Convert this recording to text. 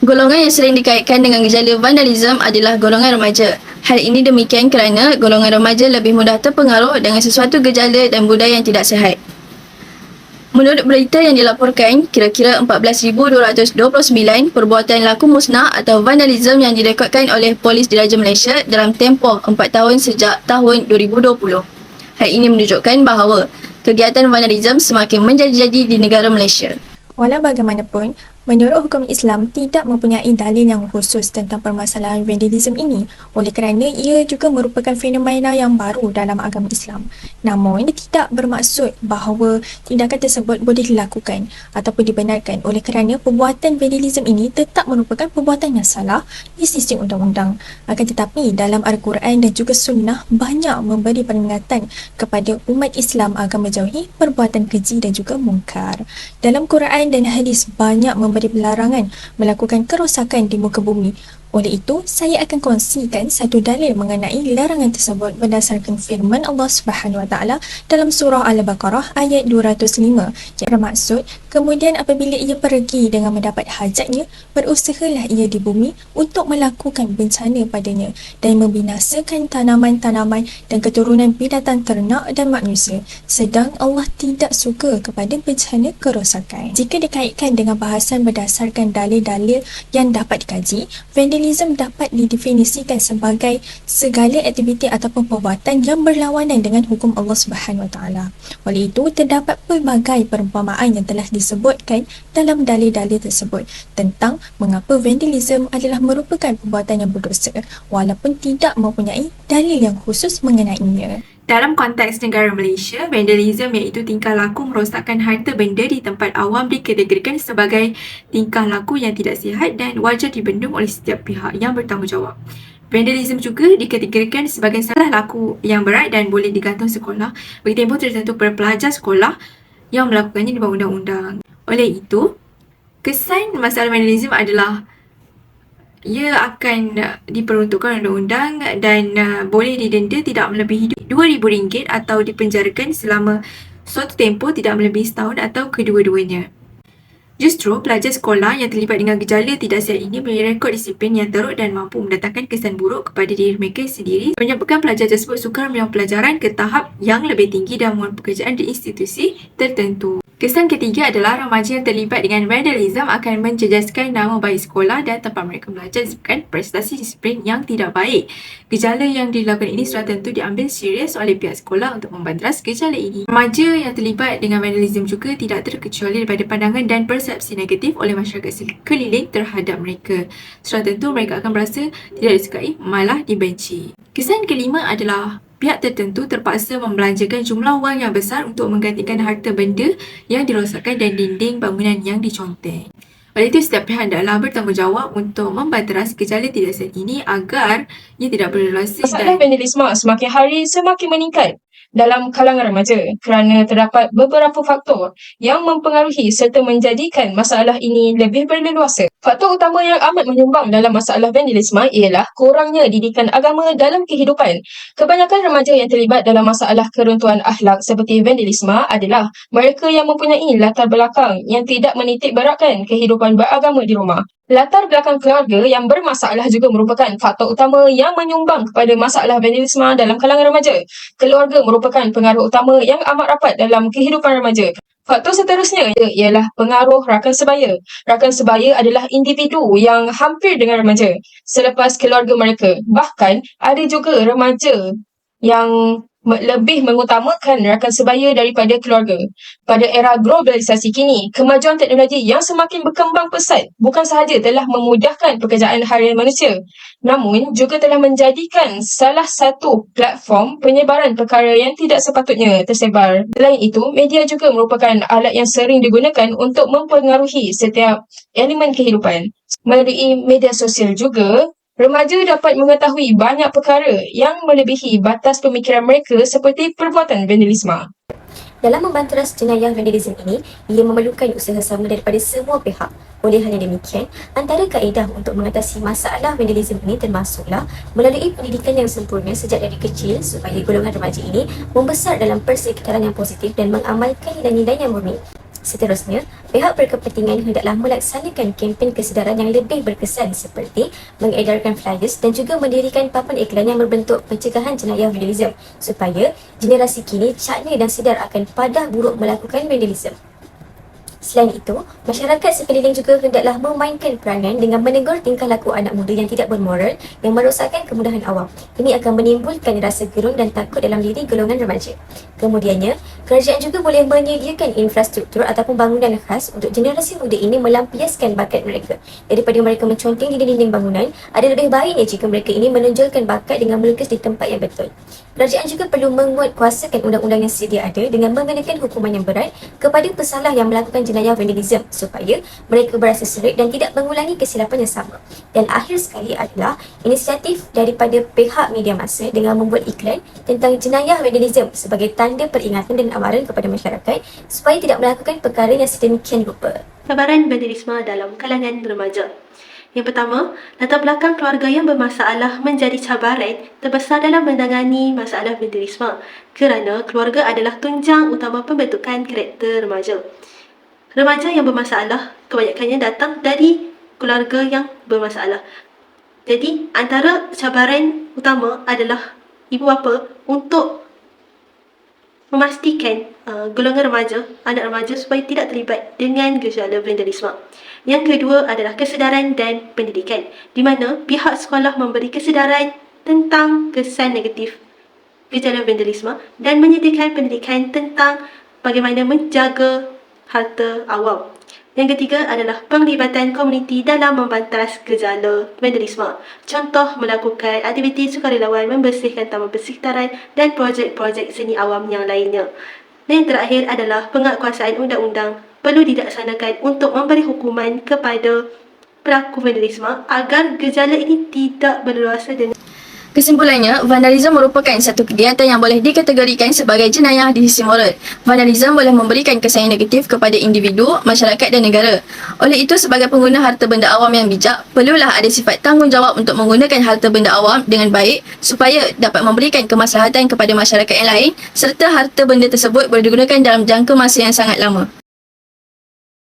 Golongan yang sering dikaitkan dengan gejala vandalisme adalah golongan remaja. Hal ini demikian kerana golongan remaja lebih mudah terpengaruh dengan sesuatu gejala dan budaya yang tidak sihat. Menurut berita yang dilaporkan, kira-kira 14,229 perbuatan laku musnah atau vandalisme yang direkodkan oleh Polis Diraja Malaysia dalam tempoh 4 tahun sejak tahun 2020. Hal ini menunjukkan bahawa kegiatan vandalisme semakin menjadi-jadi di negara Malaysia. Walau bagaimanapun, menurut hukum Islam tidak mempunyai dalil yang khusus tentang permasalahan vandalisme ini oleh kerana ia juga merupakan fenomena yang baru dalam agama Islam. Namun, ia tidak bermaksud bahawa tindakan tersebut boleh dilakukan ataupun dibenarkan oleh kerana perbuatan vandalisme ini tetap merupakan perbuatan yang salah di sisi undang-undang. Akan tetapi, dalam Al-Quran dan juga Sunnah banyak memberi peringatan kepada umat Islam agar menjauhi perbuatan keji dan juga mungkar. Dalam Quran dan hadis banyak memberi larangan melakukan kerosakan di muka bumi. Oleh itu, saya akan kongsikan satu dalil mengenai larangan tersebut berdasarkan firman Allah Subhanahu Wa Taala dalam surah Al-Baqarah ayat 205. Yang bermaksud, kemudian apabila ia pergi dengan mendapat hajatnya, berusahalah ia di bumi untuk melakukan bencana padanya dan membinasakan tanaman-tanaman dan keturunan binatang ternak dan manusia. Sedang Allah tidak suka kepada bencana kerosakan. Jika dikaitkan dengan bahasan berdasarkan dalil-dalil yang dapat dikaji, vandalisme dapat didefinisikan sebagai segala aktiviti ataupun perbuatan yang berlawanan dengan hukum Allah Subhanahu Wa Taala. Oleh itu, terdapat pelbagai perumpamaan yang telah disebutkan dalam dalil-dalil tersebut tentang mengapa vandalisme adalah merupakan perbuatan yang berdosa walaupun tidak mempunyai dalil yang khusus mengenainya. Dalam konteks negara Malaysia, vandalisme iaitu tingkah laku merosakkan harta benda di tempat awam dikategorikan sebagai tingkah laku yang tidak sihat dan wajar dibendung oleh setiap pihak yang bertanggungjawab. Vandalisme juga dikategorikan sebagai salah laku yang berat dan boleh digantung sekolah bagi tempoh tertentu kepada pelajar sekolah yang melakukannya di bawah undang-undang. Oleh itu, kesan masalah vandalisme adalah ia akan diperuntukkan undang-undang dan boleh didenda tidak melebihi RM2,000 atau dipenjarakan selama suatu tempoh tidak melebihi setahun atau kedua-duanya. Justru, pelajar sekolah yang terlibat dengan gejala tidak sihat ini mempunyai rekod disiplin yang teruk dan mampu mendatangkan kesan buruk kepada diri mereka sendiri, menyebabkan pelajar tersebut sukar menyambung pelajaran ke tahap yang lebih tinggi dan mohon pekerjaan di institusi tertentu. Kesan ketiga adalah remaja yang terlibat dengan vandalisme akan mencejaskan nama baik sekolah dan tempat mereka belajar disebabkan prestasi disiplin yang tidak baik. Gejala yang dilakukan ini sudah tentu diambil serius oleh pihak sekolah untuk membanteras gejala ini. Remaja yang terlibat dengan vandalisme juga tidak terkecuali daripada pandangan dan persepsi negatif oleh masyarakat sekeliling terhadap mereka. Sudah tentu mereka akan berasa tidak disukai, malah dibenci. Kesan kelima adalah pihak tertentu terpaksa membelanjakan jumlah wang yang besar untuk menggantikan harta benda yang dirosakkan dan dinding bangunan yang diconteng. Oleh itu, setiap pihak hendaklah bertanggungjawab untuk membanteras gejala tidak sihat ini agar ia tidak berlangsung. Masalah vandalisme semakin hari semakin meningkat dalam kalangan remaja kerana terdapat beberapa faktor yang mempengaruhi serta menjadikan masalah ini lebih berleluasa. Faktor utama yang amat menyumbang dalam masalah vandalisme ialah kurangnya didikan agama dalam kehidupan. Kebanyakan remaja yang terlibat dalam masalah keruntuhan akhlak seperti vandalisme adalah mereka yang mempunyai latar belakang yang tidak menitik beratkan kehidupan beragama di rumah. Latar belakang keluarga yang bermasalah juga merupakan faktor utama yang menyumbang kepada masalah vandalisme dalam kalangan remaja. Keluarga merupakan pengaruh utama yang amat rapat dalam kehidupan remaja. Faktor seterusnya ialah pengaruh rakan sebaya. Rakan sebaya adalah individu yang hampir dengan remaja selepas keluarga mereka. Bahkan ada juga remaja yang lebih mengutamakan rakan sebaya daripada keluarga. Pada era globalisasi kini, kemajuan teknologi yang semakin berkembang pesat bukan sahaja telah memudahkan pekerjaan harian manusia, namun juga telah menjadikan salah satu platform penyebaran perkara yang tidak sepatutnya tersebar. Selain itu, media juga merupakan alat yang sering digunakan untuk mempengaruhi setiap elemen kehidupan. Melalui media sosial juga, remaja dapat mengetahui banyak perkara yang melebihi batas pemikiran mereka seperti perbuatan vandalisme. Dalam membanteras jenayah vandalisme ini, ia memerlukan usaha sama daripada semua pihak. Oleh hal demikian, antara kaedah untuk mengatasi masalah vandalisme ini termasuklah melalui pendidikan yang sempurna sejak dari kecil supaya golongan remaja ini membesar dalam persekitaran yang positif dan mengamalkan nilai-nilai yang murni. Seterusnya, pihak berkepentingan hendaklah melaksanakan kempen kesedaran yang lebih berkesan seperti mengedarkan flyers dan juga mendirikan papan iklan yang berbentuk pencegahan jenayah vandalisme supaya generasi kini cakna dan sedar akan padah buruk melakukan vandalisme. Selain itu, masyarakat sekeliling juga hendaklah memainkan peranan dengan menegur tingkah laku anak muda yang tidak bermoral yang merosakkan kemudahan awam. Ini akan menimbulkan rasa gerun dan takut dalam diri golongan remaja. Kemudiannya, kerajaan juga boleh menyediakan infrastruktur ataupun bangunan khas untuk generasi muda ini melampiaskan bakat mereka. Daripada mereka menconteng di dinding bangunan, ada lebih baiknya jika mereka ini menonjolkan bakat dengan melukis di tempat yang betul. Kerajaan juga perlu menguatkuasakan undang-undang yang sedia ada dengan mengenakan hukuman yang berat kepada pesalah yang melakukan jenayah vandalisme supaya mereka berasa serik dan tidak mengulangi kesilapan yang sama. Dan akhir sekali adalah inisiatif daripada pihak media massa dengan membuat iklan tentang jenayah vandalisme sebagai tanda peringatan dan amaran kepada masyarakat supaya tidak melakukan perkara yang sedemikian rupa. Cabaran vandalisme dalam kalangan remaja. Yang pertama, latar belakang keluarga yang bermasalah menjadi cabaran terbesar dalam menangani masalah vandalisme kerana keluarga adalah tunjang utama pembentukan karakter remaja. Remaja yang bermasalah kebanyakannya datang dari keluarga yang bermasalah. Jadi, antara cabaran utama adalah ibu bapa untuk memastikan golongan remaja, anak remaja supaya tidak terlibat dengan gejala vandalisme. Yang kedua adalah kesedaran dan pendidikan, di mana pihak sekolah memberi kesedaran tentang kesan negatif gejala vandalisme dan menyediakan pendidikan tentang bagaimana menjaga harta awam. Yang ketiga adalah penglibatan komuniti dalam membantas gejala vandalisme. Contoh, melakukan aktiviti sukarelawan membersihkan taman persekitaran dan projek-projek seni awam yang lainnya. Dan yang terakhir adalah penguatkuasaan undang-undang perlu dilaksanakan untuk memberi hukuman kepada pelaku vandalisme agar gejala ini tidak berleluasa dengan Kesimpulannya, vandalisme merupakan satu kegiatan yang boleh dikategorikan sebagai jenayah di sisi moral. Vandalisme boleh memberikan kesan yang negatif kepada individu, masyarakat dan negara. Oleh itu, sebagai pengguna harta benda awam yang bijak, perlulah ada sifat tanggungjawab untuk menggunakan harta benda awam dengan baik supaya dapat memberikan kemaslahatan kepada masyarakat yang lain serta harta benda tersebut boleh digunakan dalam jangka masa yang sangat lama.